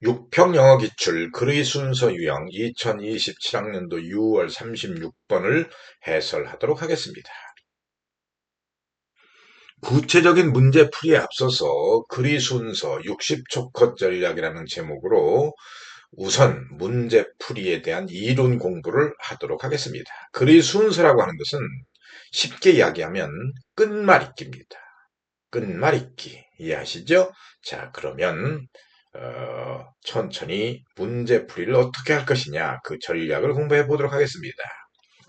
6평 영어 기출 글의 순서 유형 2027학년도 6월 36번을 해설하도록 하겠습니다. 구체적인 문제풀이에 앞서서 글의 순서 60초 컷 전략이라는 제목으로 우선 문제풀이에 대한 이론 공부를 하도록 하겠습니다. 글의 순서라고 하는 것은 쉽게 이야기하면 끝말잇기입니다. 끝말잇기 이해하시죠? 자, 그러면 천천히 문제풀이를 어떻게 할 것이냐 그 전략을 공부해 보도록 하겠습니다.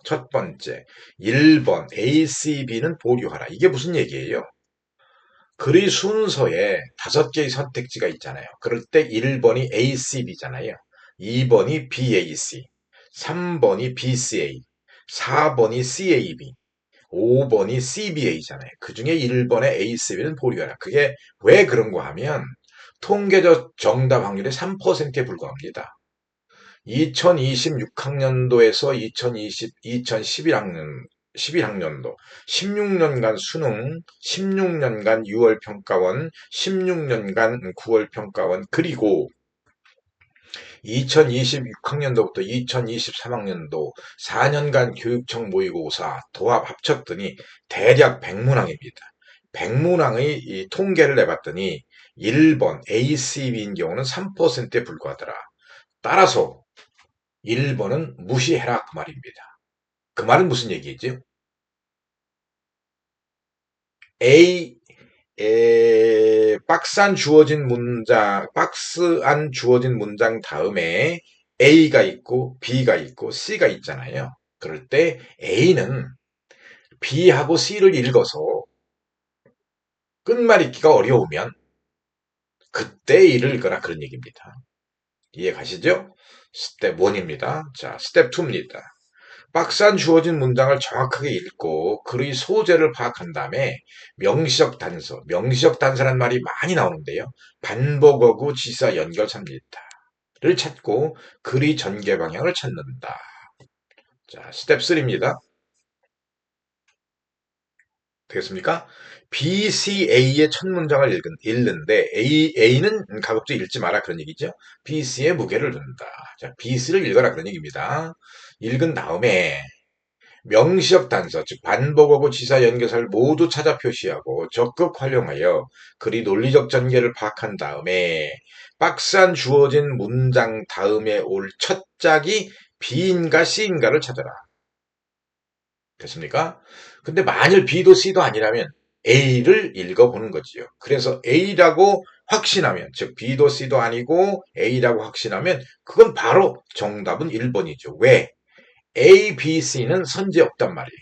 첫 번째, 1번 ACB는 보류하라. 이게 무슨 얘기예요? 글의 순서에 5개의 선택지가 있잖아요. 그럴 때 1번이 ACB잖아요. 2번이 BAC, 3번이 BCA, 4번이 CAB, 5번이 CBA잖아요. 그 중에 1번의 ACB는 보류하라. 그게 왜 그런가 하면 통계적 정답 확률이 3%에 불과합니다. 2026학년도에서 2011학년도 16년간 수능, 16년간 6월 평가원, 16년간 9월 평가원, 그리고 2026학년도부터 2023학년도 4년간 교육청 모의고사 도합 합쳤더니 대략 100문항입니다. 100문항의 이 통계를 내봤더니 1번 ACB인 경우는 3%에 불과하더라. 따라서 1번은 무시해라 그 말입니다. 그 말은 무슨 얘기죠? A 박스 안 주어진 문장 다음에 A가 있고 B가 있고 C가 있잖아요. 그럴 때 A는 B하고 C를 읽어서 끝말잇기가 어려우면 그때 A를 읽거라 그런 얘기입니다. 이해 가시죠? 스텝 1입니다. 자, 스텝 2입니다. 박스 안 주어진 문장을 정확하게 읽고 글의 소재를 파악한 다음에 명시적 단서, 명시적 단서란 말이 많이 나오는데요. 반복어구, 지사, 연결사입니다.를 찾고 글의 전개 방향을 찾는다. 자, 스텝 3입니다. 되겠습니까? BCA의 첫 문장을 읽는데 A는 가급적 읽지 마라 그런 얘기죠. BC의 무게를 둔다. 자, BC를 읽어라 그런 얘기입니다. 읽은 다음에 명시적 단서, 즉 반복어구, 지사, 연결사를 모두 찾아 표시하고 적극 활용하여 글의 논리적 전개를 파악한 다음에 박스 안 주어진 문장 다음에 올 첫 짝이 B인가 C인가를 찾아라. 됐습니까? 근데 만일 B도 C도 아니라면 A를 읽어보는 거지요. 그래서 A라고 확신하면, 즉 B도 C도 아니고 A라고 확신하면 그건 바로 정답은 1번이죠. 왜? A, B, C는 선제 없단 말이에요.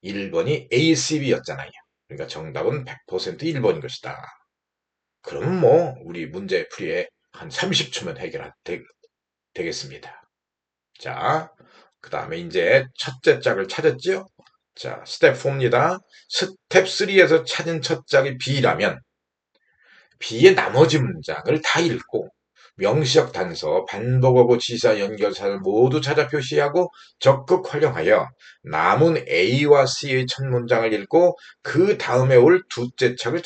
1번이 ACB였잖아요. 그러니까 정답은 100% 1번인 것이다. 그러면 뭐 우리 문제풀이에 한 30초면 되겠습니다. 자, 그 다음에 이제 첫째 짝을 찾았죠? 자, 스텝 4입니다. 스텝 3에서 찾은 첫 짝이 B라면 B의 나머지 문장을 다 읽고 명시적 단서, 반복어구, 지사, 연결사를 모두 찾아 표시하고 적극 활용하여 남은 A와 C의 첫 문장을 읽고 그 다음에 올 둘째 짝을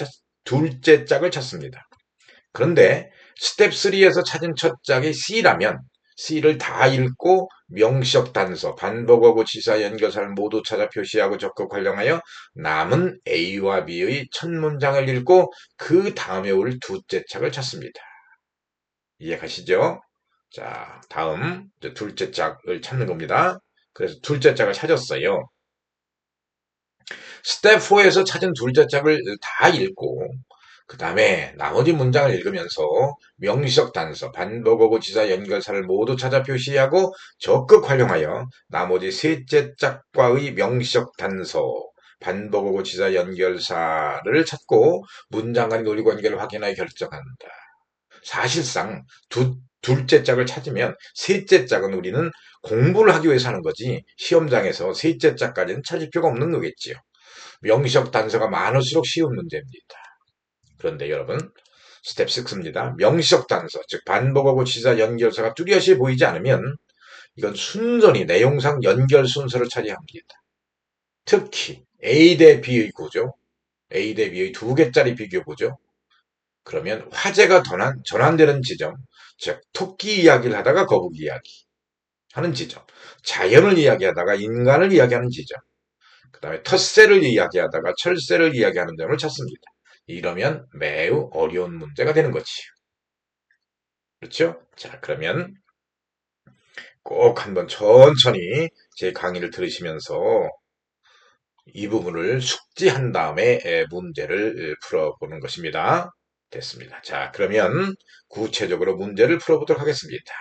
찾습니다. 그런데 스텝 3에서 찾은 첫 짝이 C라면 C를 다 읽고 명시적 단서, 반복어구, 지사, 연결사를 모두 찾아 표시하고 적극 활용하여 남은 A와 B의 첫 문장을 읽고 그 다음에 올 둘째 짝을 찾습니다. 이해 가시죠? 자, 다음 둘째 짝을 찾는 겁니다. 그래서 둘째 짝을 찾았어요. 스텝 4에서 찾은 둘째 짝을 다 읽고 그 다음에 나머지 문장을 읽으면서 명시적 단서, 반복어구, 지사, 연결사를 모두 찾아 표시하고 적극 활용하여 나머지 셋째 짝과의 명시적 단서, 반복어구, 지사, 연결사를 찾고 문장 간의 논리 관계를 확인하여 결정한다. 사실상 둘째 짝을 찾으면 셋째 짝은 우리는 공부를 하기 위해서 하는 거지 시험장에서 셋째 짝까지는 찾을 필요가 없는 거겠지요. 명시적 단서가 많을수록 쉬운 문제입니다. 그런데 여러분 스텝 6입니다. 명시적 단서, 즉 반복어구, 지사, 연결사가 뚜렷이 보이지 않으면 이건 순전히 내용상 연결 순서를 차지합니다. 특히 A 대 B의 구조, A 대 B의 두 개짜리 비교 구조, 그러면 화제가 전환되는 지점, 즉 토끼 이야기를 하다가 거북이 이야기 하는 지점, 자연을 이야기하다가 인간을 이야기하는 지점, 그 다음에 텃새를 이야기하다가 철새를 이야기하는 점을 찾습니다. 이러면 매우 어려운 문제가 되는 거지요. 그렇죠? 자, 그러면 꼭 한번 천천히 제 강의를 들으시면서 이 부분을 숙지한 다음에 문제를 풀어보는 것입니다. 됐습니다. 자, 그러면 구체적으로 문제를 풀어보도록 하겠습니다.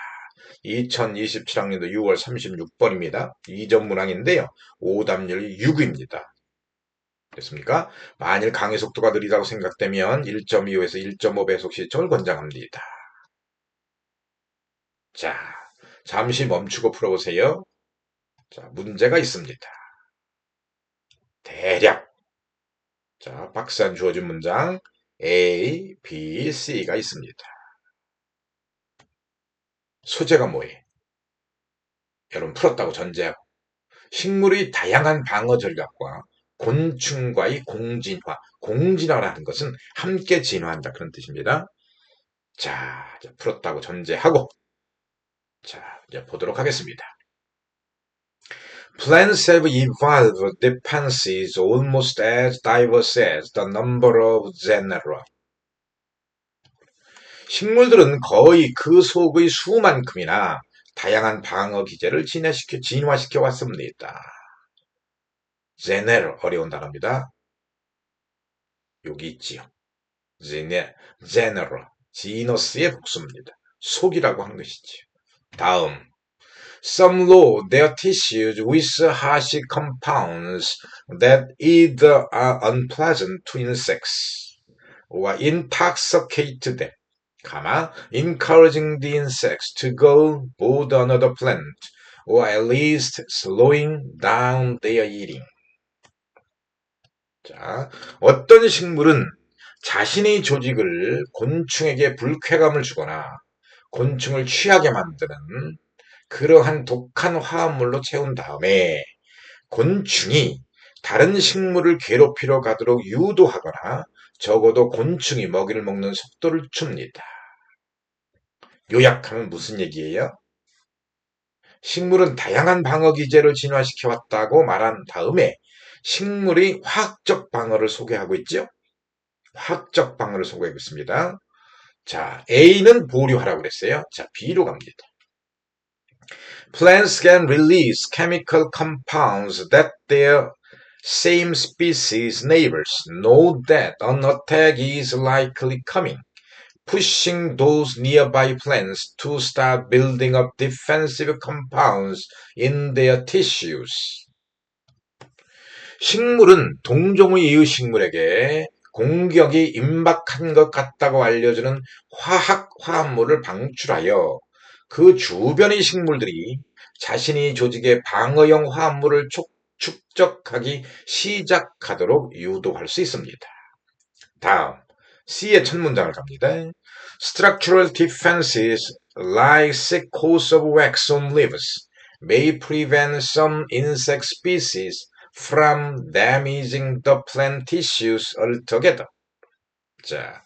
2027학년도 6월 36번입니다. 2점 문항인데요. 오답률이 6입니다. 됐습니까? 만일 강의 속도가 느리다고 생각되면 1.25에서 1.5 배속 시청을 권장합니다. 자, 잠시 멈추고 풀어보세요. 자, 문제가 있습니다. 대략. 자, 박스 안 주어진 문장 A, B, C가 있습니다. 소재가 뭐예요? 여러분 풀었다고 전제하고 식물의 다양한 방어 전략과 곤충과의 공진화, 공진화라는 것은 함께 진화한다 그런 뜻입니다. 자, 풀었다고 전제하고 자, 이제 보도록 하겠습니다. Plants have evolved dependencies almost as diverse as the number of genera. 식물들은 거의 그 속의 수만큼이나 다양한 방어 기제를 진화시켜 왔습니다. 제네럴 어려운 단어입니다. 여기 있지요. 제네럴 지너스의 복수입니다. 속이라고 한 것이지요. 다음 Some load their tissues with harsh compounds that either are unpleasant to insects or intoxicate them, encouraging the insects to go board another plant or at least slowing down their eating. 자, 어떤 식물은 자신의 조직을 곤충에게 불쾌감을 주거나 곤충을 취하게 만드는 그러한 독한 화합물로 채운 다음에 곤충이 다른 식물을 괴롭히러 가도록 유도하거나 적어도 곤충이 먹이를 먹는 속도를 줍니다. 요약하면 무슨 얘기예요? 식물은 다양한 방어 기제를 진화시켜 왔다고 말한 다음에 식물의 화학적 방어를 소개하고 있죠. 화학적 방어를 소개하고 있습니다. 자, A는 보류하라고 그랬어요. 자, B로 갑니다. Plants can release chemical compounds that their same species neighbors know that an attack is likely coming, pushing those nearby plants to start building up defensive compounds in their tissues. 식물은 동종의 이웃식물에게 공격이 임박한 것 같다고 알려주는 화합물을 방출하여 그 주변의 식물들이 자신이 조직의 방어형 화합물을 축적하기 시작하도록 유도할 수 있습니다. 다음 C의 첫 문장을 갑니다. Structural defenses like thick coats of wax on leaves may prevent some insect species from damaging the plant tissues altogether. 자,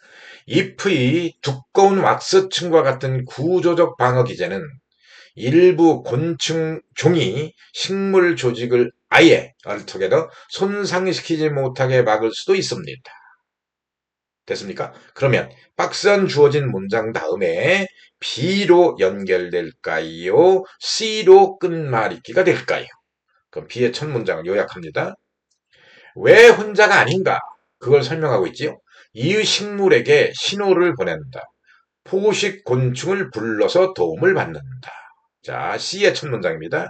잎의 두꺼운 왁스층과 같은 구조적 방어 기제는 일부 곤충 종이 식물 조직을 아예 altogether 손상시키지 못하게 막을 수도 있습니다. 됐습니까? 그러면 박스 안 주어진 문장 다음에 B로 연결될까요? C로 끝말잇기가 될까요? 그럼 B의 첫 문장을 요약합니다. 왜 혼자가 아닌가? 그걸 설명하고 있지요. 이의 식물에게 신호를 보낸다. 포식 곤충을 불러서 도움을 받는다. 자, C의 첫 문장입니다.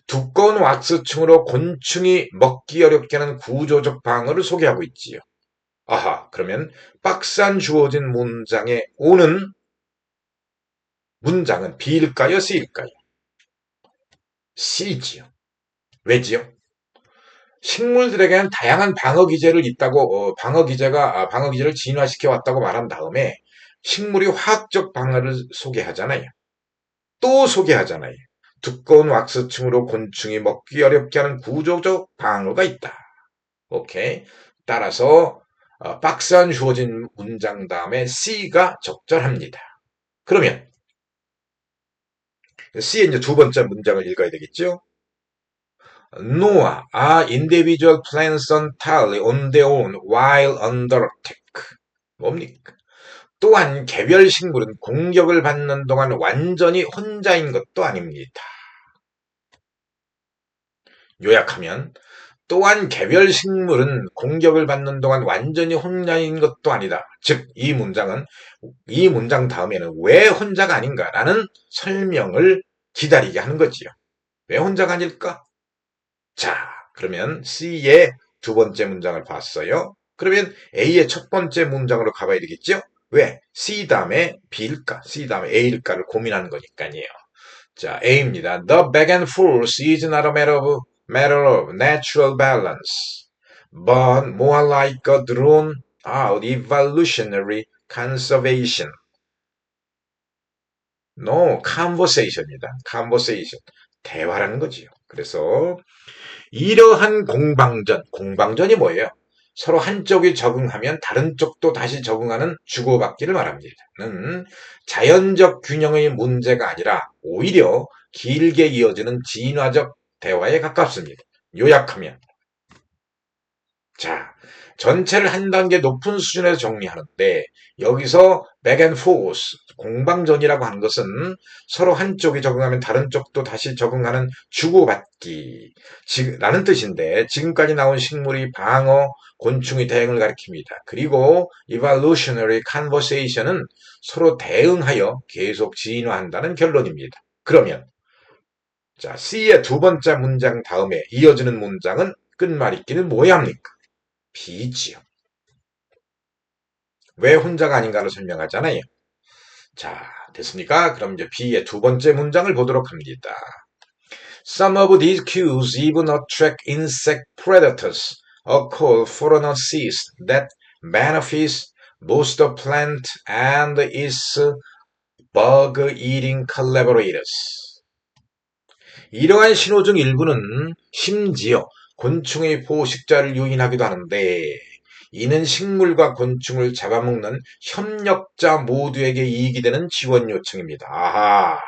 두꺼운 왁스층으로 곤충이 먹기 어렵게 하는 구조적 방어를 소개하고 있지요. 아하, 그러면 박스 안 주어진 문장에 오는 문장은 B일까요? C일까요? C지요. 왜지요? 식물들에게는 다양한 방어 기제를 방어 기제를 진화시켜 왔다고 말한 다음에 식물이 화학적 방어를 소개하잖아요. 또 소개하잖아요. 두꺼운 왁스층으로 곤충이 먹기 어렵게 하는 구조적 방어가 있다. 오케이. 따라서 박스 안 주어진 문장 다음에 C가 적절합니다. 그러면 C의 이제 두 번째 문장을 읽어야 되겠죠? Nor are individual plants entirely on their own while under attack. 뭡니까? 또한 개별 식물은 공격을 받는 동안 완전히 혼자인 것도 아닙니다. 요약하면 또한 개별 식물은 공격을 받는 동안 완전히 혼자인 것도 아니다. 즉, 이 문장 다음에는 왜 혼자가 아닌가라는 설명을 기다리게 하는 거지요. 왜 혼자가 아닐까? 자, 그러면 C의 두 번째 문장을 봤어요. 그러면 A의 첫 번째 문장으로 가봐야 되겠죠? 왜? C 다음에 B일까? C 다음에 A일까를 고민하는 거니까요. 자, A입니다. The back and forth is not a matter of natural balance, but more like a drawn out evolutionary conservation. No, conversation이다. conversation. 대화라는 거지요. 그래서 이러한 공방전이 뭐예요? 서로 한쪽이 적응하면 다른 쪽도 다시 적응하는 주고받기를 말합니다. 자연적 균형의 문제가 아니라 오히려 길게 이어지는 진화적 대화에 가깝습니다. 요약하면 자, 전체를 한 단계 높은 수준에서 정리하는데 여기서 back and forth, 공방전이라고 하는 것은 서로 한쪽이 적응하면 다른 쪽도 다시 적응하는 주고받기 라는 뜻인데 지금까지 나온 식물이 방어, 곤충이 대응을 가리킵니다. 그리고 evolutionary conversation은 서로 대응하여 계속 진화한다는 결론입니다. 그러면 자, C의 두 번째 문장 다음에 이어지는 문장은 끝말잇기는 뭐야 합니까? B지요. 왜 혼자가 아닌가를 설명하잖아요. 자, 됐습니까? 그럼 이제 B의 두 번째 문장을 보도록 합니다. Some of these cues even attract insect predators, a call for an assist that benefits both the plant and its bug-eating collaborators. 이러한 신호 중 일부는 심지어 곤충의 포식자를 유인하기도 하는데 이는 식물과 곤충을 잡아먹는 협력자 모두에게 이익이 되는 지원 요청입니다. 아하,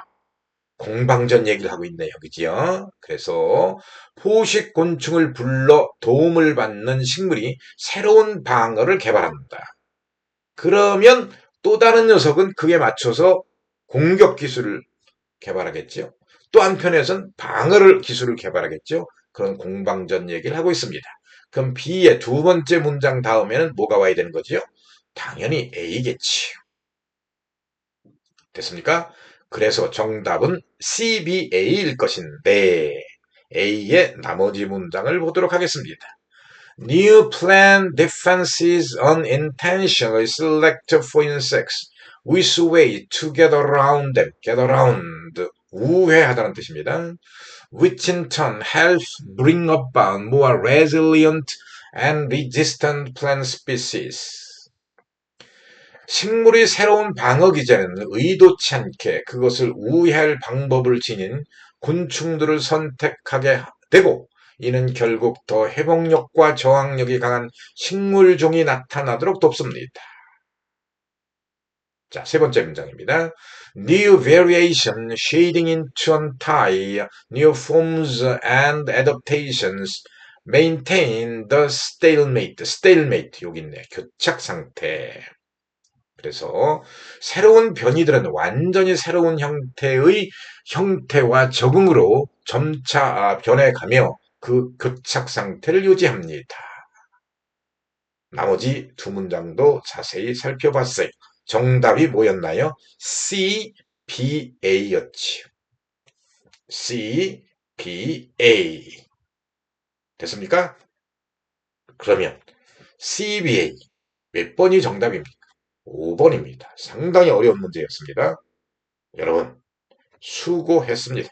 공방전 얘기를 하고 있네요. 그지요? 그래서 포식 곤충을 불러 도움을 받는 식물이 새로운 방어를 개발한다. 그러면 또 다른 녀석은 그에 맞춰서 공격 기술을 개발하겠죠. 또 한편에선 방어를 기술을 개발하겠죠. 그런 공방전 얘기를 하고 있습니다. 그럼 B의 두 번째 문장 다음에는 뭐가 와야 되는 거죠? 당연히 A겠지요. 됐습니까? 그래서 정답은 CBA일 것인데 A의 나머지 문장을 보도록 하겠습니다. New plant defenses unintentionally select for insects with way to get around them. get around. 우회하다는 뜻입니다. Which in turn helps bring about more resilient and resistant plant species. 식물의 새로운 방어 기제는 의도치 않게 그것을 우회할 방법을 지닌 곤충들을 선택하게 되고 이는 결국 더 회복력과 저항력이 강한 식물종이 나타나도록 돕습니다. 자, 세 번째 문장입니다. New variation shading into entire new forms and adaptations maintain the stalemate. stalemate 여기 있네. 교착 상태. 그래서 새로운 변이들은 완전히 새로운 형태와 적응으로 점차 변해가며 그 교착 상태를 유지합니다. 나머지 두 문장도 자세히 살펴봤어요. 정답이 뭐였나요? C, B, A였지요. C, B, A. 됐습니까? 그러면 CBA 몇 번이 정답입니까? 5번입니다. 상당히 어려운 문제였습니다. 여러분 수고했습니다.